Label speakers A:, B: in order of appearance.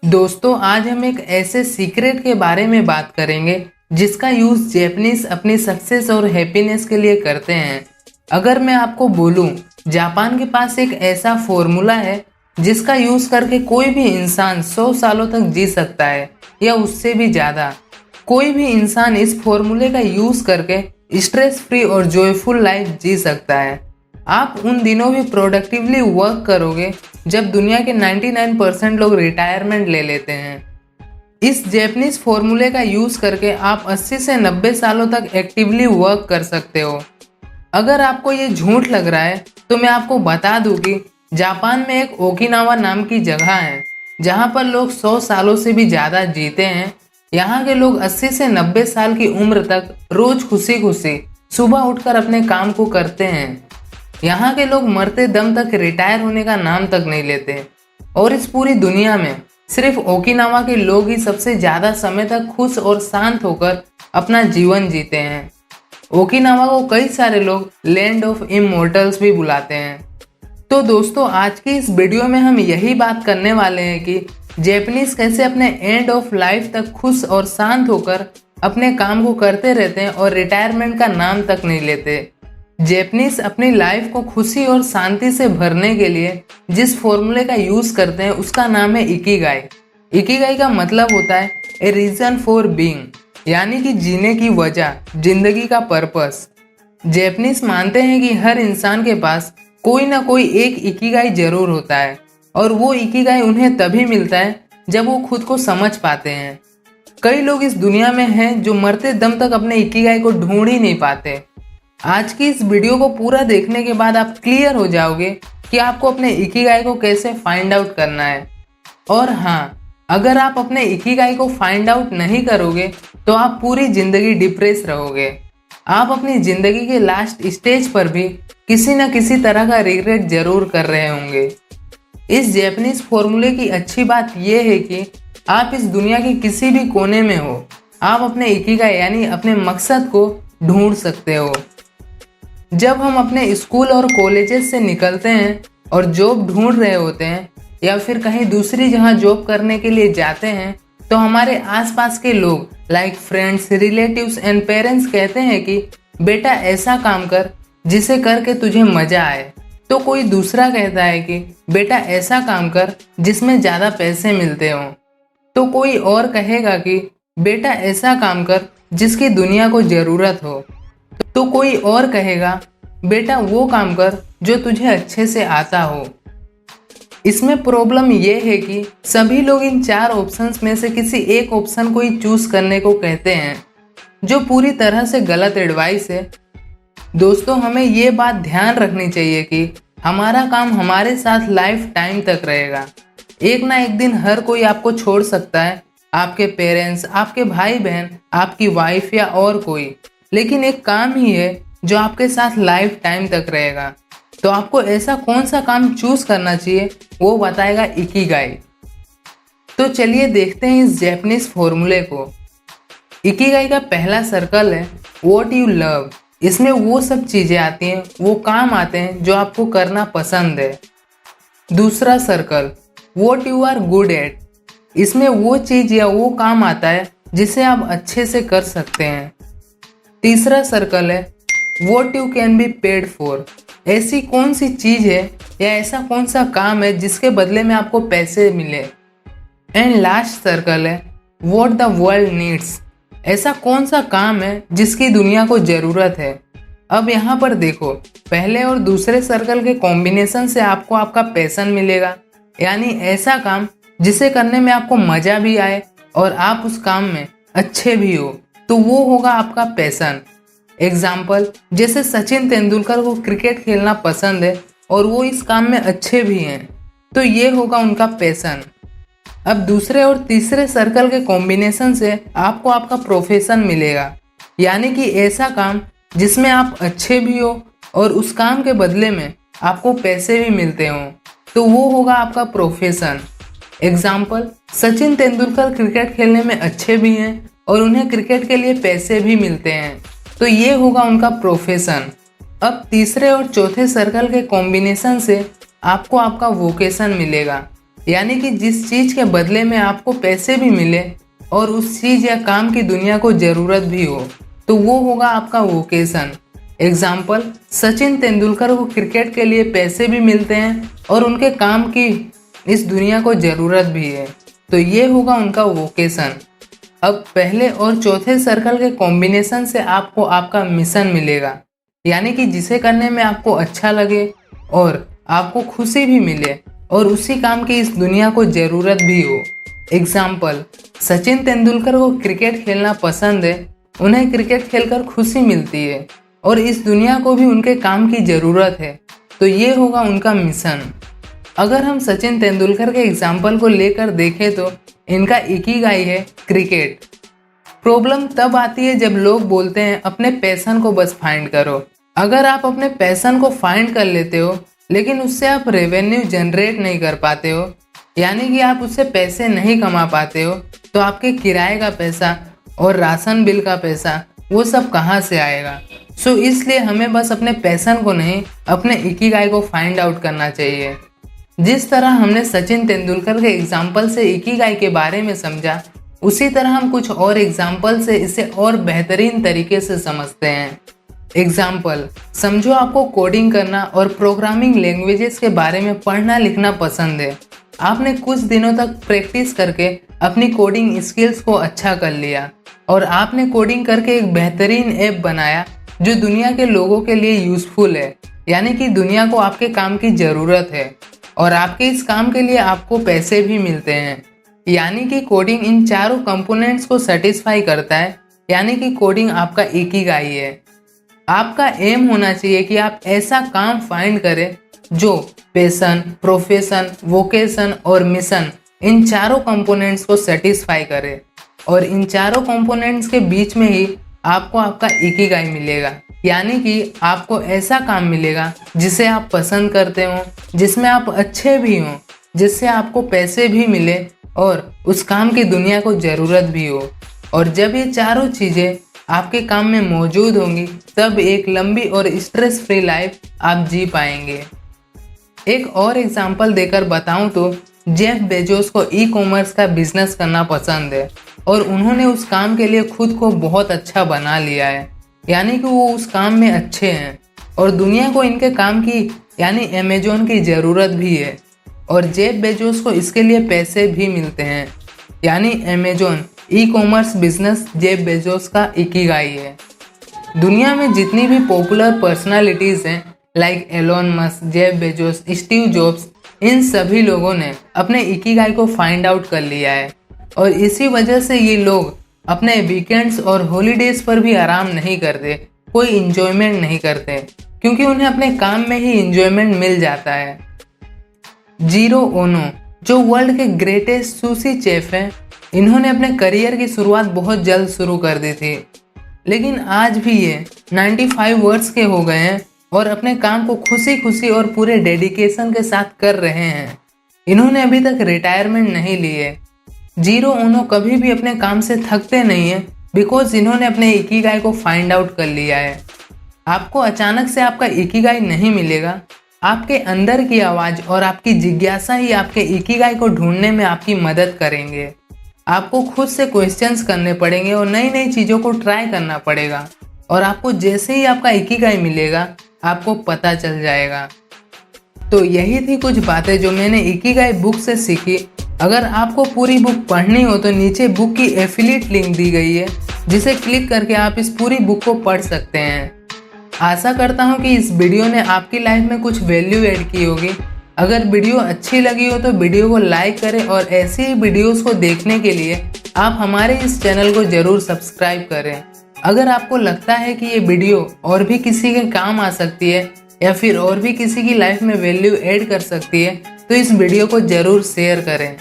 A: दोस्तों आज हम एक ऐसे सीक्रेट के बारे में बात करेंगे जिसका यूज जैपनीज अपनी सक्सेस और हैप्पीनेस के लिए करते हैं। अगर मैं आपको बोलूं, जापान के पास एक ऐसा फॉर्मूला है जिसका यूज करके कोई भी इंसान 100 सालों तक जी सकता है या उससे भी ज्यादा। कोई भी इंसान इस फॉर्मूले का यूज करके स्ट्रेस फ्री और जॉयफुल लाइफ जी सकता है। आप उन दिनों भी प्रोडक्टिवली वर्क करोगे जब दुनिया के 99% लोग रिटायरमेंट ले लेते हैं। इस जैपनीज फॉर्मूले का यूज करके आप 80 से 90 सालों तक एक्टिवली वर्क कर सकते हो। अगर आपको ये झूठ लग रहा है तो मैं आपको बता दूं कि जापान में एक ओकिनावा नाम की जगह है जहां पर लोग 100 सालों से भी ज़्यादा जीते हैं। यहाँ के लोग 80 से 90 साल की उम्र तक रोज खुशी खुशी सुबह उठकर अपने काम को करते हैं। यहाँ के लोग मरते दम तक रिटायर होने का नाम तक नहीं लेते और इस पूरी दुनिया में सिर्फ ओकिनावा के लोग ही सबसे ज़्यादा समय तक खुश और शांत होकर अपना जीवन जीते हैं। ओकिनावा को कई सारे लोग लैंड ऑफ इमॉर्टल्स भी बुलाते हैं। तो दोस्तों आज की इस वीडियो में हम यही बात करने वाले हैं कि जैपनीज कैसे अपने एंड ऑफ लाइफ तक खुश और शांत होकर अपने काम को करते रहते हैं और रिटायरमेंट का नाम तक नहीं लेते। जैपनीज अपनी लाइफ को खुशी और शांति से भरने के लिए जिस फॉर्मूले का यूज करते हैं उसका नाम है इकिगाई। इकिगाई का मतलब होता है ए रीजन फॉर बीइंग, यानी कि जीने की वजह, जिंदगी का पर्पस। जैपनीज मानते हैं कि हर इंसान के पास कोई ना कोई एक इकिगाई जरूर होता है और वो इकिगाई उन्हें तभी मिलता है जब वो खुद को समझ पाते हैं। कई लोग इस दुनिया में हैं जो मरते दम तक अपने इकिगाई को ढूंढ ही नहीं पाते। आज की इस वीडियो को पूरा देखने के बाद आप क्लियर हो जाओगे कि आपको अपने इकिगाई को कैसे फाइंड आउट करना है। और हाँ, अगर आप अपने इकिगाई को फाइंड आउट नहीं करोगे तो आप पूरी जिंदगी डिप्रेस रहोगे। आप अपनी जिंदगी के लास्ट स्टेज पर भी किसी न किसी तरह का रिग्रेट जरूर कर रहे होंगे। इस जैपनीज फॉर्मूले की अच्छी बात यह है कि आप इस दुनिया के किसी भी कोने में हो, आप अपने इकिगाई यानी अपने मकसद को ढूंढ सकते हो। जब हम अपने स्कूल और कॉलेजेस से निकलते हैं और जॉब ढूंढ रहे होते हैं या फिर कहीं दूसरी जगह जॉब करने के लिए जाते हैं तो हमारे आसपास के लोग like friends, relatives and parents कहते हैं कि बेटा ऐसा काम कर जिसे करके तुझे मजा आए। तो कोई दूसरा कहता है कि बेटा ऐसा काम कर जिसमें ज़्यादा पैसे मिलते हों। तो कोई और कहेगा कि बेटा ऐसा काम कर जिसकी दुनिया को ज़रूरत हो। तो कोई और कहेगा बेटा वो काम कर जो तुझे अच्छे से आता हो। इसमें प्रॉब्लम यह है कि सभी लोग इन चार ऑप्शंस में से किसी एक ऑप्शन को ही चूज करने को कहते हैं, जो पूरी तरह से गलत एडवाइस है। दोस्तों हमें ये बात ध्यान रखनी चाहिए कि हमारा काम हमारे साथ लाइफ टाइम तक रहेगा। एक ना एक दिन हर कोई आपको छोड़ सकता है, आपके पेरेंट्स, आपके भाई बहन, आपकी वाइफ या और कोई, लेकिन एक काम ही है जो आपके साथ लाइफ टाइम तक रहेगा। तो आपको ऐसा कौन सा काम चूज करना चाहिए वो बताएगा इकिगाई। तो चलिए देखते हैं इस जैपनीज फॉर्मूले को। इकिगाई का पहला सर्कल है व्हाट यू लव। इसमें वो सब चीजें आती हैं, वो काम आते हैं जो आपको करना पसंद है। दूसरा circle what you are good at. इसमें वो चीज या वो काम आता है जिसे आप अच्छे से कर सकते हैं। तीसरा सर्कल है what you can be paid for. ऐसी कौन सी चीज है या ऐसा कौन सा काम है जिसके बदले में आपको पैसे मिले। एंड लास्ट सर्कल है व्हाट द वर्ल्ड नीड्स। ऐसा कौन सा काम है जिसकी दुनिया को जरूरत है। अब यहाँ पर देखो, पहले और दूसरे सर्कल के कॉम्बिनेशन से आपको आपका पैशन मिलेगा, यानी ऐसा काम जिसे करने में आपको मजा भी आए और आप उस काम में अच्छे भी हो, तो वो होगा आपका पैशन। एग्जाम्पल, जैसे सचिन तेंदुलकर को क्रिकेट खेलना पसंद है और वो इस काम में अच्छे भी हैं, तो ये होगा उनका पैशन। अब दूसरे और तीसरे सर्कल के कॉम्बिनेशन से आपको आपका प्रोफेशन मिलेगा, यानी कि ऐसा काम जिसमें आप अच्छे भी हो और उस काम के बदले में आपको पैसे भी मिलते हों, तो वो होगा आपका profession. Example, Sachin Tendulkar cricket खेलने में अच्छे भी हैं और उन्हें क्रिकेट के लिए पैसे भी मिलते हैं, तो ये होगा उनका प्रोफेशन। अब तीसरे और चौथे सर्कल के कॉम्बिनेशन से आपको आपका वोकेशन मिलेगा, यानी कि जिस चीज के बदले में आपको पैसे भी मिले और उस चीज या काम की दुनिया को जरूरत भी हो, तो वो होगा आपका वोकेशन। एग्जाम्पल, सचिन तेंदुलकर को क्रिकेट के लिए पैसे भी मिलते हैं और उनके काम की इस दुनिया को जरूरत भी है, तो ये होगा उनका वोकेशन। अब पहले और चौथे सर्कल के कॉम्बिनेशन से आपको आपका मिशन मिलेगा, यानी कि जिसे करने में आपको अच्छा लगे और आपको खुशी भी मिले और उसी काम की इस दुनिया को जरूरत भी हो। एग्जाम्पल, सचिन तेंदुलकर को क्रिकेट खेलना पसंद है, उन्हें क्रिकेट खेलकर खुशी मिलती है और इस दुनिया को भी उनके काम की जरूरत है, तो ये होगा उनका मिशन। अगर हम सचिन तेंदुलकर के एग्जाम्पल को लेकर देखें तो इनका इकिगाई है क्रिकेट। प्रॉब्लम तब आती है जब लोग बोलते हैं अपने पैशन को बस फाइंड करो। अगर आप अपने पैशन को फाइंड कर लेते हो लेकिन उससे आप रेवेन्यू जनरेट नहीं कर पाते हो, यानी कि आप उससे पैसे नहीं कमा पाते हो, तो आपके किराए का पैसा और राशन बिल का पैसा वो सब कहाँ से आएगा। सो इसलिए हमें बस अपने पैशन को नहीं, अपने इकिगाई को फाइंड आउट करना चाहिए। जिस तरह हमने सचिन तेंदुलकर के एग्जाम्पल से इकिगाई के बारे में समझा, उसी तरह हम कुछ और एग्जाम्पल से इसे और बेहतरीन तरीके से समझते हैं। एग्जाम्पल, समझो आपको कोडिंग करना और प्रोग्रामिंग लैंग्वेजेस के बारे में पढ़ना लिखना पसंद है। आपने कुछ दिनों तक प्रैक्टिस करके अपनी कोडिंग स्किल्स को अच्छा कर लिया और आपने कोडिंग करके एक बेहतरीन ऐप बनाया जो दुनिया के लोगों के लिए यूजफुल है, यानी कि दुनिया को आपके काम की ज़रूरत है और आपके इस काम के लिए आपको पैसे भी मिलते हैं। यानी कि कोडिंग इन चारों कंपोनेंट्स को सेटिस्फाई करता है, यानी कि कोडिंग आपका इकिगाई है। आपका एम होना चाहिए कि आप ऐसा काम फाइंड करें जो पैशन, प्रोफेशन, वोकेशन और मिशन इन चारों कंपोनेंट्स को सेटिस्फाई करे और इन चारों कंपोनेंट्स के बीच में ही आपको आपका इकिगाई मिलेगा, यानी कि आपको ऐसा काम मिलेगा जिसे आप पसंद करते हो, जिसमें आप अच्छे भी हों, जिससे आपको पैसे भी मिले और उस काम की दुनिया को ज़रूरत भी हो। और जब ये चारों चीज़ें आपके काम में मौजूद होंगी तब एक लंबी और स्ट्रेस फ्री लाइफ आप जी पाएंगे। एक और एग्जांपल देकर बताऊं तो जेफ बेजोस को ई कॉमर्स का बिजनेस करना पसंद है और उन्होंने उस काम के लिए खुद को बहुत अच्छा बना लिया है, यानी कि वो उस काम में अच्छे हैं और दुनिया को इनके काम की यानी अमेजोन की ज़रूरत भी है और जेफ बेजोस को इसके लिए पैसे भी मिलते हैं, यानी Amazon e commerce business Jeff Bezos का इकिगाई है। दुनिया में जितनी भी पॉपुलर पर्सनालिटीज़ हैं like Elon Musk, Jeff Bezos, Steve Jobs, इन सभी लोगों ने अपने इकिगाई को फाइंड आउट कर लिया है और इसी वजह से ये लोग अपने वीकेंड्स और हॉलीडेज पर भी आराम नहीं करते, कोई इंजॉयमेंट नहीं करते, क्योंकि उन्हें अपने काम में ही इंजॉयमेंट मिल जाता है। जीरो ओनो जो वर्ल्ड के ग्रेटेस्ट सुशी चेफ हैं, इन्होंने अपने करियर की शुरुआत बहुत जल्द शुरू कर दी थी, लेकिन आज भी ये 95 वर्ष के हो गए हैं और अपने काम को खुशी खुशी और पूरे डेडिकेशन के साथ कर रहे हैं। इन्होंने अभी तक रिटायरमेंट नहीं ली है। जीरो ओनो कभी भी अपने काम से थकते नहीं है बिकॉज इन्होंने अपने इकिगाई को फाइंड आउट कर लिया है। आपको अचानक से आपका इकिगाई नहीं मिलेगा, आपके अंदर की आवाज़ और आपकी जिज्ञासा ही आपके इकिगाई को ढूंढने में आपकी मदद करेंगे। आपको खुद से क्वेश्चंस करने पड़ेंगे और नई नई चीज़ों को ट्राई करना पड़ेगा और आपको जैसे ही आपका इकिगाई मिलेगा आपको पता चल जाएगा। तो यही थी कुछ बातें जो मैंने इकिगाई बुक से सीखी। अगर आपको पूरी बुक पढ़नी हो तो नीचे बुक की एफिलिएट लिंक दी गई है, जिसे क्लिक करके आप इस पूरी बुक को पढ़ सकते हैं। आशा करता हूँ कि इस वीडियो ने आपकी लाइफ में कुछ वैल्यू ऐड की होगी। अगर वीडियो अच्छी लगी हो तो वीडियो को लाइक करें और ऐसी ही वीडियोस को देखने के लिए आप हमारे इस चैनल को ज़रूर सब्सक्राइब करें। अगर आपको लगता है कि ये वीडियो और भी किसी के काम आ सकती है या फिर और भी किसी की लाइफ में वैल्यू ऐड कर सकती है तो इस वीडियो को ज़रूर शेयर करें।